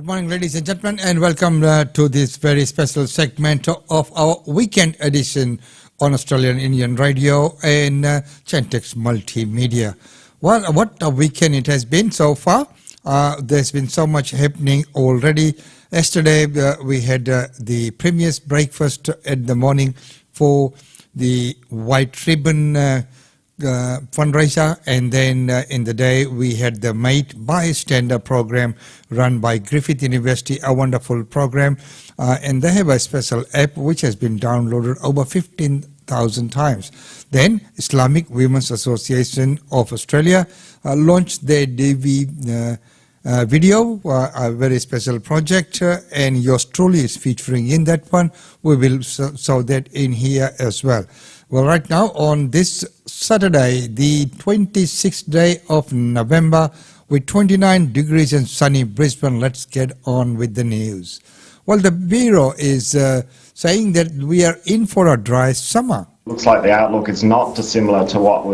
morning, ladies and gentlemen, and welcome to this very special segment of our weekend edition on Australian Indian Radio and Gentex Multimedia. Well, what a weekend it has been so far. There's been so much happening already. Yesterday, we had the Premier's breakfast at the morning for the White Ribbon fundraiser, and then in the day we had the Mate Bystander program run by Griffith University, a wonderful program, and they have a special app which has been downloaded over 15,000 times. Then Islamic Women's Association of Australia launched their DV video, a very special project, and yours truly is featuring in that one. We will show that in here as well. Well, right now on this Saturday, the 26th day of November, with 29 degrees and sunny Brisbane, let's get on with the news. Well, the Bureau is saying that we are in for a dry summer. Looks like the outlook is not dissimilar to what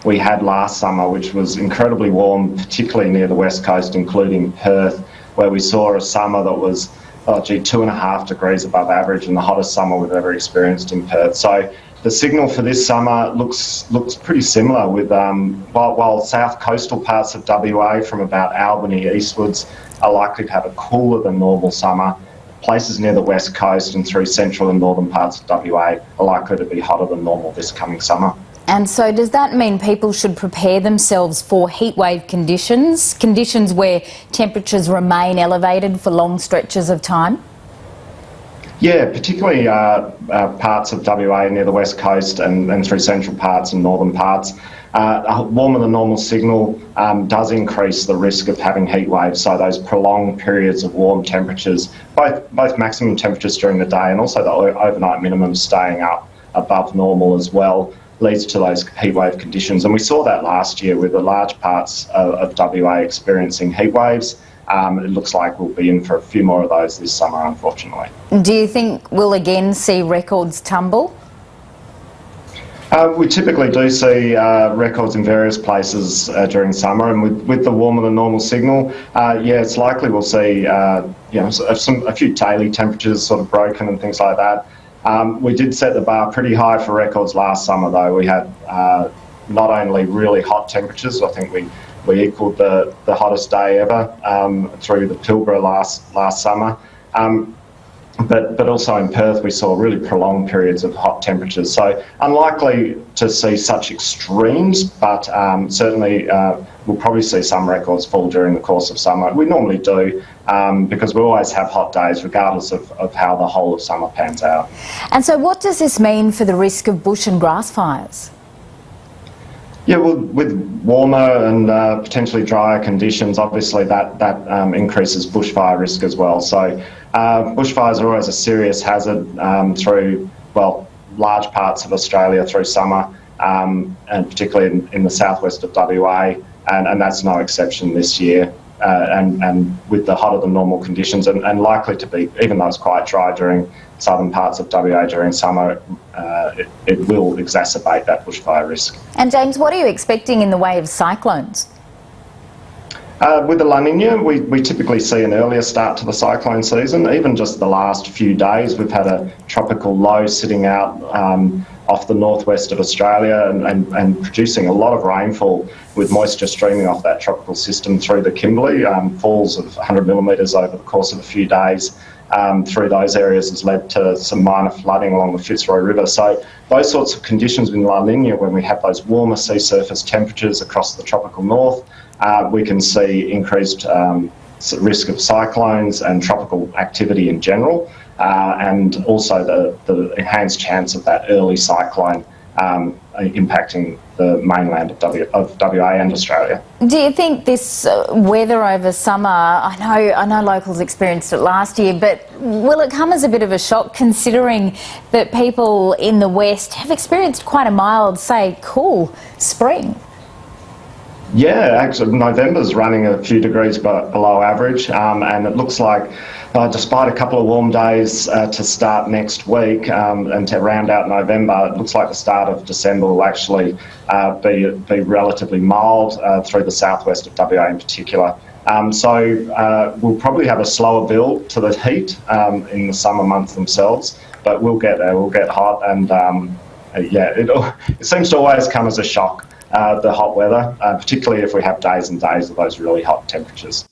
we had last summer, which was incredibly warm, particularly near the west coast, including Perth, where we saw a summer that was 2.5 degrees above average, and the hottest summer we've ever experienced in Perth. So the signal for this summer looks pretty similar, with while south coastal parts of WA from about Albany eastwards are likely to have a cooler than normal summer. Places near the west coast and through central and northern parts of WA are likely to be hotter than normal this coming summer. And so does that mean people should prepare themselves for heatwave conditions where temperatures remain elevated for long stretches of time? Yeah, particularly parts of WA near the west coast and through central parts and northern parts. A warmer than normal signal does increase the risk of having heat waves, so those prolonged periods of warm temperatures, both maximum temperatures during the day and also the overnight minimums staying up above normal as well, leads to those heat wave conditions. And we saw that last year with the large parts of WA experiencing heat waves. It looks like we'll be in for a few more of those this summer, unfortunately. Do you think we'll again see records tumble? We typically do see records in various places during summer, and with the warmer than normal signal, yeah, it's likely we'll see a few daily temperatures sort of broken and things like that. We did set the bar pretty high for records last summer, though. We had not only really hot temperatures, I think we equalled the hottest day ever through the Pilbara last summer. But also in Perth we saw really prolonged periods of hot temperatures. So unlikely to see such extremes, but certainly we'll probably see some records fall during the course of summer. We normally do because we always have hot days regardless of how the whole of summer pans out. And so what does this mean for the risk of bush and grass fires? Yeah, well, with warmer and potentially drier conditions, obviously that increases bushfire risk as well. So bushfires are always a serious hazard through, well, large parts of Australia through summer, and particularly in the southwest of WA, and that's no exception this year. And with the hotter than normal conditions and likely to be, even though it's quite dry during southern parts of WA during summer, it will exacerbate that bushfire risk. And James, what are you expecting in the way of cyclones? With the La Nina, we typically see an earlier start to the cyclone season. Even just the last few days, we've had a tropical low sitting out off the northwest of Australia and producing a lot of rainfall with moisture streaming off that tropical system through the Kimberley. Falls of 100 millimetres over the course of a few days through those areas has led to some minor flooding along the Fitzroy River. So those sorts of conditions in La Nina, when we have those warmer sea surface temperatures across the tropical north, we can see increased risk of cyclones and tropical activity in general, and also the enhanced chance of that early cyclone impacting the mainland of WA and Australia. Do you think this weather over summer, I know locals experienced it last year, but will it come as a bit of a shock considering that people in the west have experienced quite a mild, say, cool spring? Yeah, actually November's running a few degrees below average, and it looks like despite a couple of warm days to start next week and to round out November, it looks like the start of December will actually be relatively mild through the southwest of WA in particular. So we'll probably have a slower build to the heat in the summer months themselves, but we'll get there. We'll get hot, and it seems to always come as a shock, the hot weather, particularly if we have days and days of those really hot temperatures.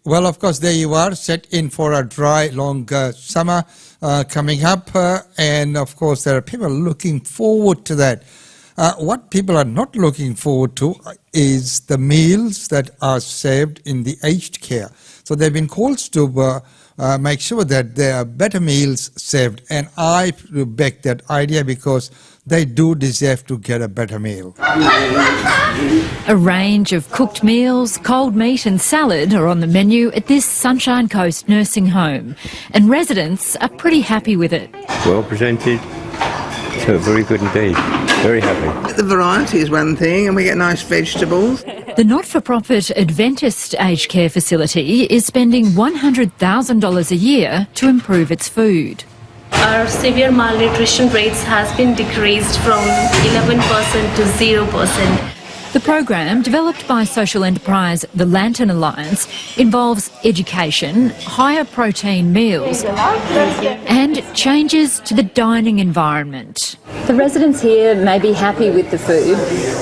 Well, of course, there you are, set in for a dry, long summer coming up. And, of course, there are people looking forward to that. What people are not looking forward to is the meals that are saved in the aged care. So there have been calls to make sure that there are better meals saved. And I back that idea because they do deserve to get a better meal. A range of cooked meals, cold meat and salad are on the menu at this Sunshine Coast nursing home, and residents are pretty happy with it. Well presented, so very good indeed. Very happy. The variety is one thing, and we get nice vegetables. The not-for-profit Adventist aged care facility is spending $100,000 a year to improve its food. Our severe malnutrition rates has been decreased from 11% to 0%. The program, developed by social enterprise The Lantern Alliance, involves education, higher protein meals and changes to the dining environment. The residents here may be happy with the food,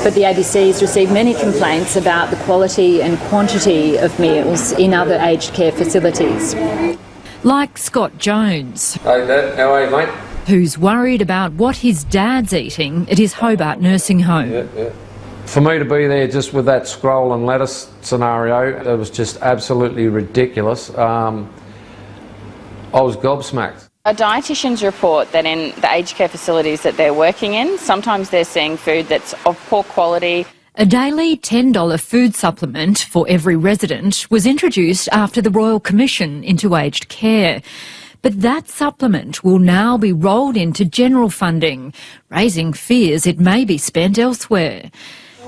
but the ABC's received many complaints about the quality and quantity of meals in other aged care facilities. Like Scott Jones, Hey Dad, how are you, mate? who's worried about what his dad's eating at his Hobart nursing home. For me to be there just with that scroll and lettuce scenario, it was just absolutely ridiculous. I was gobsmacked. Our dietitians report that in the aged care facilities that they're working in, sometimes they're seeing food that's of poor quality. A daily $10 food supplement for every resident was introduced after the Royal Commission into aged care. But that supplement will now be rolled into general funding, raising fears it may be spent elsewhere.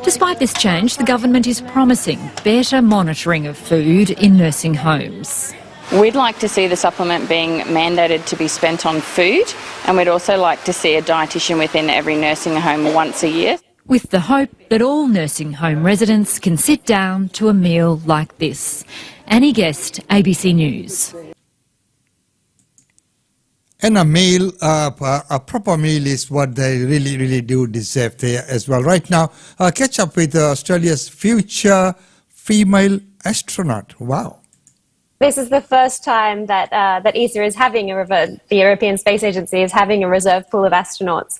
Despite this change, the government is promising better monitoring of food in nursing homes. We'd like to see the supplement being mandated to be spent on food, and we'd also like to see a dietitian within every nursing home once a year, with the hope that all nursing home residents can sit down to a meal like this. Annie Guest, ABC News. And a meal, a proper meal is what they really, really do deserve there as well. Right now, catch up with Australia's future female astronaut. Wow. This is the first time that that ESA is having the European Space Agency is having a reserve pool of astronauts.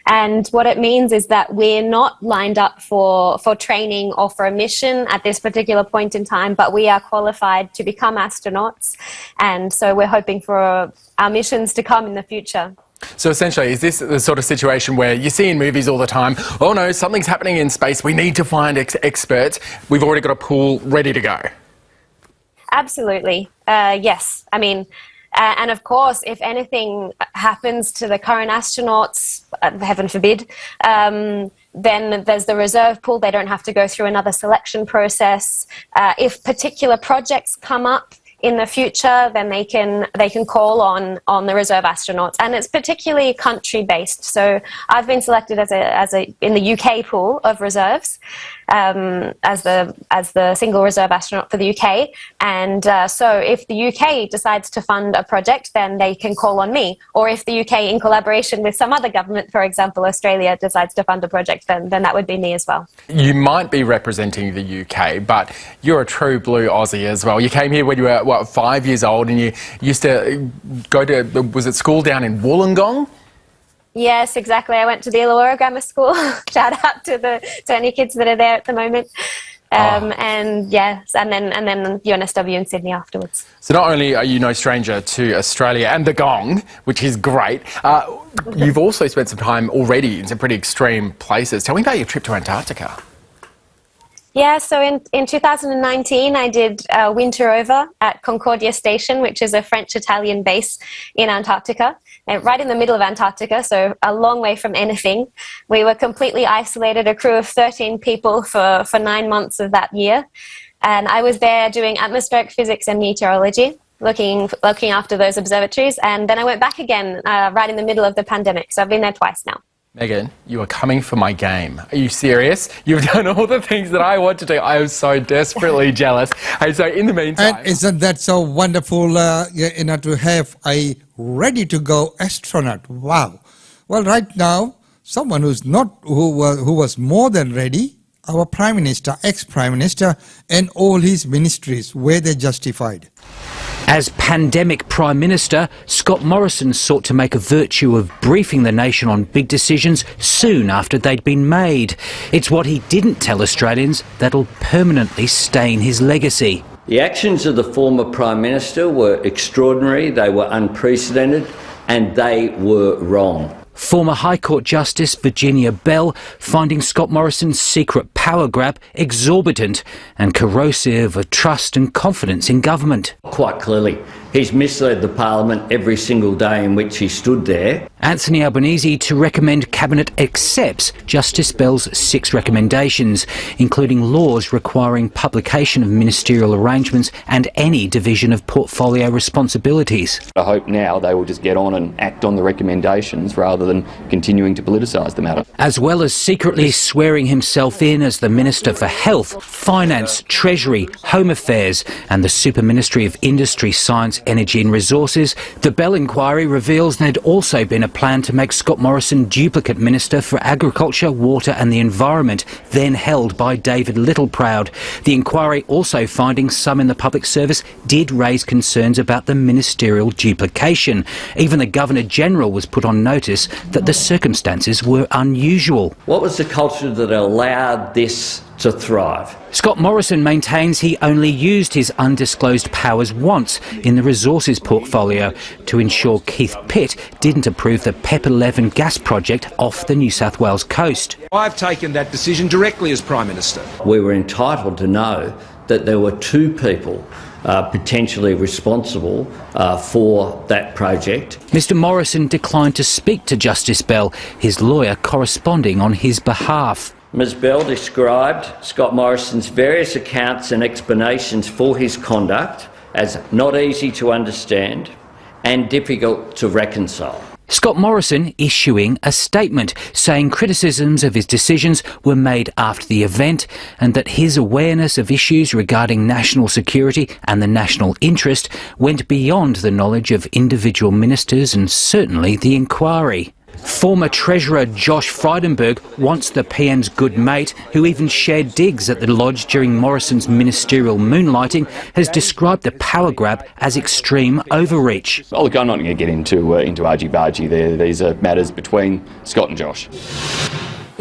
And what it means is that we're not lined up for training or for a mission at this particular point in time, but we are qualified to become astronauts. And so we're hoping for our missions to come in the future. So essentially, is this the sort of situation where you see in movies all the time, oh no, something's happening in space, we need to find experts, we've already got a pool ready to go? Absolutely. Yes. I mean, and of course, if anything happens to the current astronauts, heaven forbid, then there's the reserve pool. They don't have to go through another selection process. If particular projects come up in the future, then they can call on the reserve astronauts, and it's particularly country based. So I've been selected as a in the UK pool of reserves, as the single reserve astronaut for the UK, and so if the UK decides to fund a project, then they can call on me, or if the UK, in collaboration with some other government, for example Australia, decides to fund a project, then that would be me as well. You might be representing the UK, but you're a true blue Aussie as well. You came here when you were 5 years old, and you used to go to, was it school down in Wollongong? Yes, exactly. I went to the Illawarra Grammar School. Shout out to any kids that are there at the moment. And yes, and then UNSW in Sydney afterwards. So not only are you no stranger to Australia and the gong, which is great, you've also spent some time already in some pretty extreme places. Tell me about your trip to Antarctica. Yeah, so in 2019, I did winter over at Concordia Station, which is a French-Italian base in Antarctica, right in the middle of Antarctica, so a long way from anything. We were completely isolated, a crew of 13 people for 9 months of that year. And I was there doing atmospheric physics and meteorology, looking after those observatories. And then I went back again right in the middle of the pandemic, so I've been there twice now. Megan, you are coming for my game. Are you serious? You've done all the things that I want to do. I am so desperately jealous. Hey, so in the meantime... And isn't that so wonderful, to have a ready-to-go astronaut? Wow. Well, right now, someone who was more than ready, our Prime Minister, ex-Prime Minister, and all his ministries, were they justified? As pandemic Prime Minister, Scott Morrison sought to make a virtue of briefing the nation on big decisions soon after they'd been made. It's what he didn't tell Australians that'll permanently stain his legacy. The actions of the former Prime Minister were extraordinary, they were unprecedented, and they were wrong. Former High Court Justice Virginia Bell finding Scott Morrison's secret power grab exorbitant and corrosive of trust and confidence in government. Quite clearly, he's misled the Parliament every single day in which he stood there. Anthony Albanese to recommend Cabinet accepts Justice Bell's 6 recommendations, including laws requiring publication of ministerial arrangements and any division of portfolio responsibilities. I hope now they will just get on and act on the recommendations rather than continuing to politicise the matter. As well as secretly swearing himself in as the Minister for Health, Finance, Treasury, Home Affairs and the Super Ministry of Industry, Science, Energy and Resources, the Bell inquiry reveals there'd also been a plan to make Scott Morrison duplicate Minister for Agriculture, Water and the Environment, then held by David Littleproud. The inquiry also finding some in the public service did raise concerns about the ministerial duplication. Even the Governor-General was put on notice that the circumstances were unusual. What was the culture that allowed this to thrive? Scott Morrison maintains he only used his undisclosed powers once in the resources portfolio to ensure Keith Pitt didn't approve the PEP 11 gas project off the New South Wales coast. I've taken that decision directly as Prime Minister. We were entitled to know that there were 2 people potentially responsible for that project. Mr Morrison declined to speak to Justice Bell, his lawyer corresponding on his behalf. Ms Bell described Scott Morrison's various accounts and explanations for his conduct as not easy to understand and difficult to reconcile. Scott Morrison issuing a statement saying criticisms of his decisions were made after the event and that his awareness of issues regarding national security and the national interest went beyond the knowledge of individual ministers and certainly the inquiry. Former Treasurer Josh Frydenberg, once the PM's good mate, who even shared digs at the Lodge during Morrison's ministerial moonlighting, has described the power grab as extreme overreach. Oh, look, I'm not going to get into argy-bargy there. These are matters between Scott and Josh.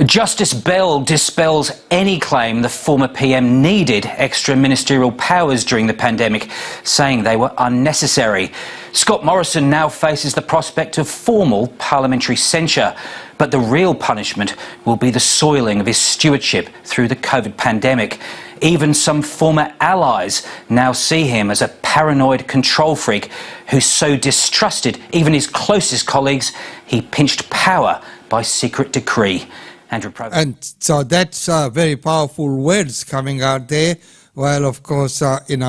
Justice Bell dispels any claim the former PM needed extra ministerial powers during the pandemic, saying they were unnecessary. Scott Morrison now faces the prospect of formal parliamentary censure, but the real punishment will be the soiling of his stewardship through the COVID pandemic. Even some former allies now see him as a paranoid control freak who so distrusted even his closest colleagues he pinched power by secret decree. Andrew Provost. And so that's very powerful words coming out there. Well, of course,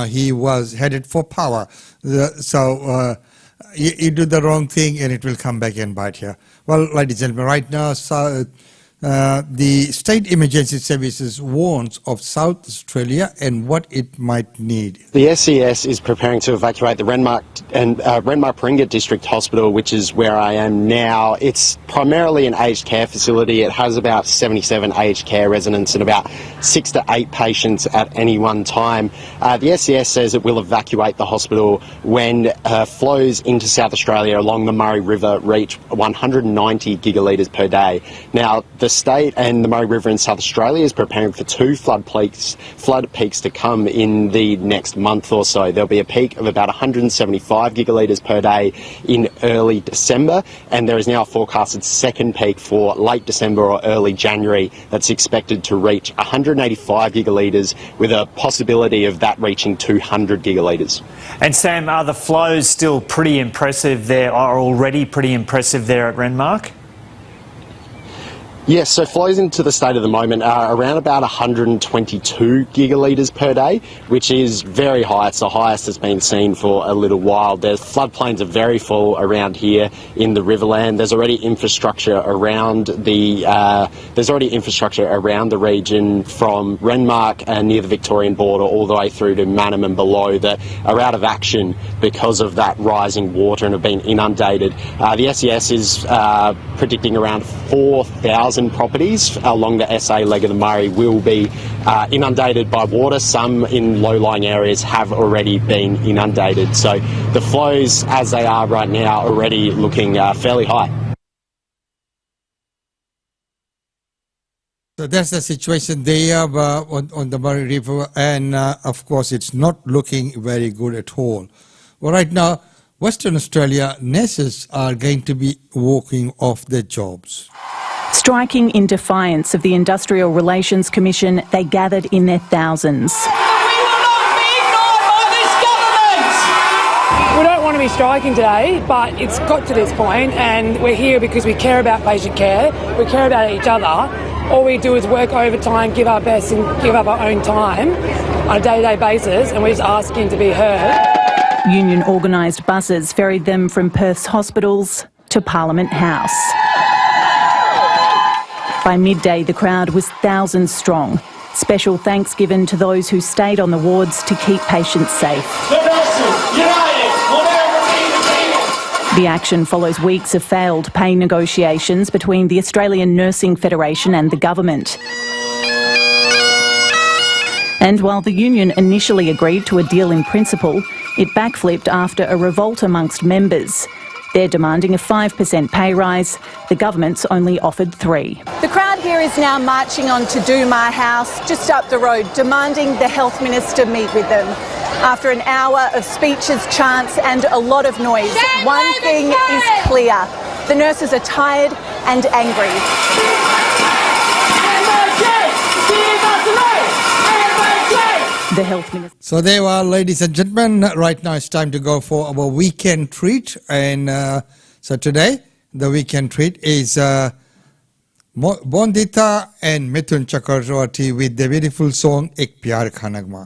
he was headed for power. You do the wrong thing and it will come back and bite you. Well, ladies and gentlemen, right now, the State Emergency Services warns of South Australia and what it might need. The SES is preparing to evacuate the Renmark and Renmark-Paringa District Hospital, which is where I am now. It's primarily an aged care facility. It has about 77 aged care residents and about 6 to 8 patients at any one time. The SES says it will evacuate the hospital when flows into South Australia along the Murray River reach 190 gigalitres per day. Now, the state and the Murray River in South Australia is preparing for 2 flood peaks to come in the next month or so. There'll be a peak of about 175 gigalitres per day in early December, and there is now a forecasted second peak for late December or early January that's expected to reach 185 gigalitres with a possibility of that reaching 200 gigalitres. And Sam, are the flows still pretty impressive there, are already pretty impressive there at Renmark? Yes, so flows into the state at the moment are around about 122 gigalitres per day, which is very high. It's the highest that's been seen for a little while. The floodplains are very full around here in the Riverland. There's already infrastructure around the region from Renmark near the Victorian border all the way through to Mannum and below that are out of action because of that rising water and have been inundated. The SES is predicting around 4,000 properties along the SA leg of the Murray will be inundated by water. Some in low-lying areas have already been inundated. So the flows as they are right now are already looking fairly high. So that's the situation there on the Murray River, and of course it's not looking very good at all. Well, right now, Western Australia nurses are going to be walking off their jobs. Striking in defiance of the Industrial Relations Commission, they gathered in their thousands. We don't want to be striking today, but it's got to this point, and we're here because we care about patient care, we care about each other. All we do is work overtime, give our best and give up our own time on a day-to-day basis, and we're just asking to be heard. Union organised buses ferried them from Perth's hospitals to Parliament House. By midday, the crowd was thousands strong. Special thanks given to those who stayed on the wards to keep patients safe. The action follows weeks of failed pay negotiations between the Australian Nursing Federation and the government. And while the union initially agreed to a deal in principle, it backflipped after a revolt amongst members. They're demanding a 5% pay rise. The government's only offered 3%. The crowd here is now marching on to Dumar House, just up the road, demanding the Health Minister meet with them. After an hour of speeches, chants and a lot of noise, one thing is clear. The nurses are tired and angry. The Health Minister. So there you are, ladies and gentlemen. Right now it's time to go for our weekend treat. And so today, the weekend treat is Bondita and Mithun Chakravarti with the beautiful song Ek Pyar Ka Nagma.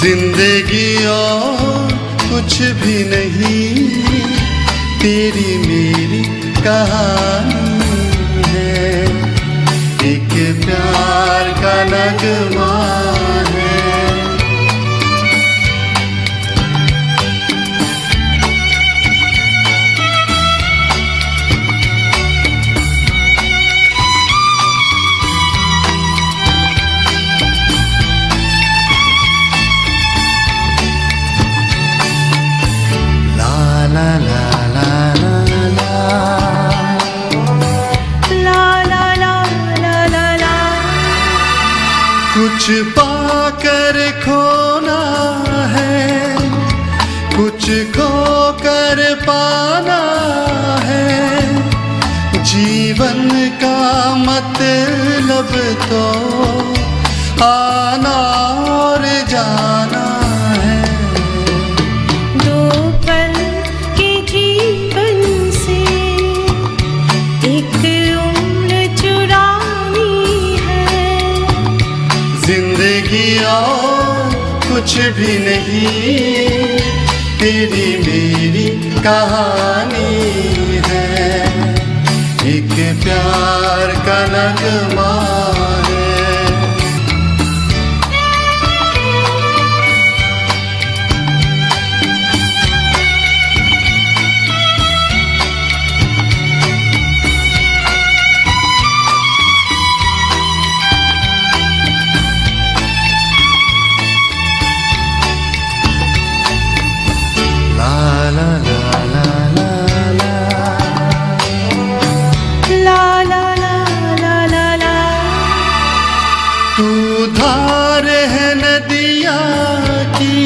जिंदगी और कुछ भी नहीं तेरी मेरी कहानी है एक प्यार का नगमा है कुछ पाकर खोना है कुछ खोकर पाना है जीवन का मतलब तो आना और जाना कुछ भी नहीं तेरी मेरी कहानी है एक प्यार का नगमा है तू धार है नदिया की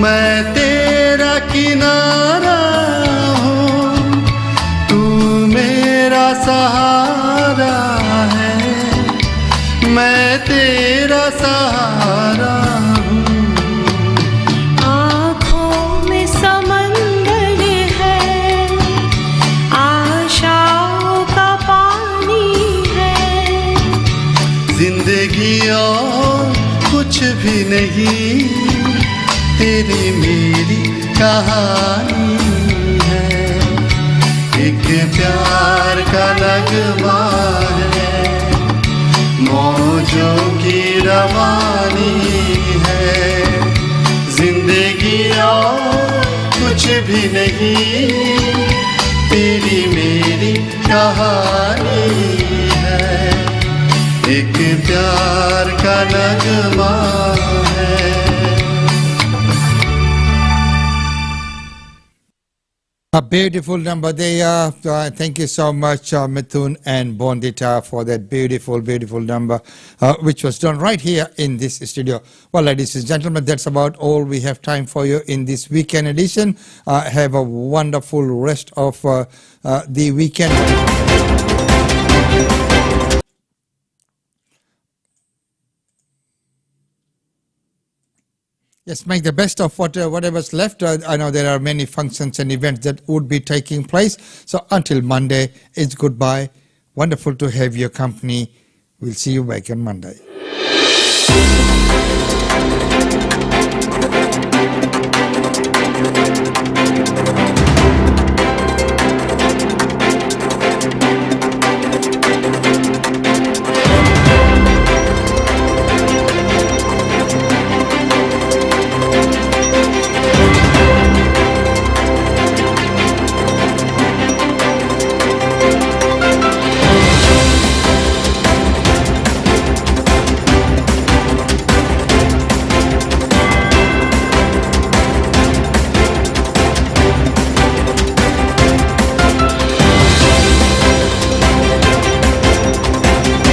मैं तेरा किनारा हूँ तू मेरा सहारा है मैं तेरा सहारा हूँ आँखों में समंदर है आशाओं का पानी है जिंदगी और कुछ भी नहीं तेरी मेरी कहानी है एक प्यार का नगमा है मौजों की रवानी है जिंदगी और कुछ भी नहीं तेरी मेरी कहानी है एक प्यार का नगमा है A beautiful number there. Thank you so much, Mithun and Bondita, for that beautiful, beautiful number, which was done right here in this studio. Well, ladies and gentlemen, that's about all we have time for you in this weekend edition. Have a wonderful rest of the weekend. Yes, make the best of whatever's left. I know there are many functions and events that would be taking place. So until Monday, it's goodbye. Wonderful to have your company. We'll see you back on Monday.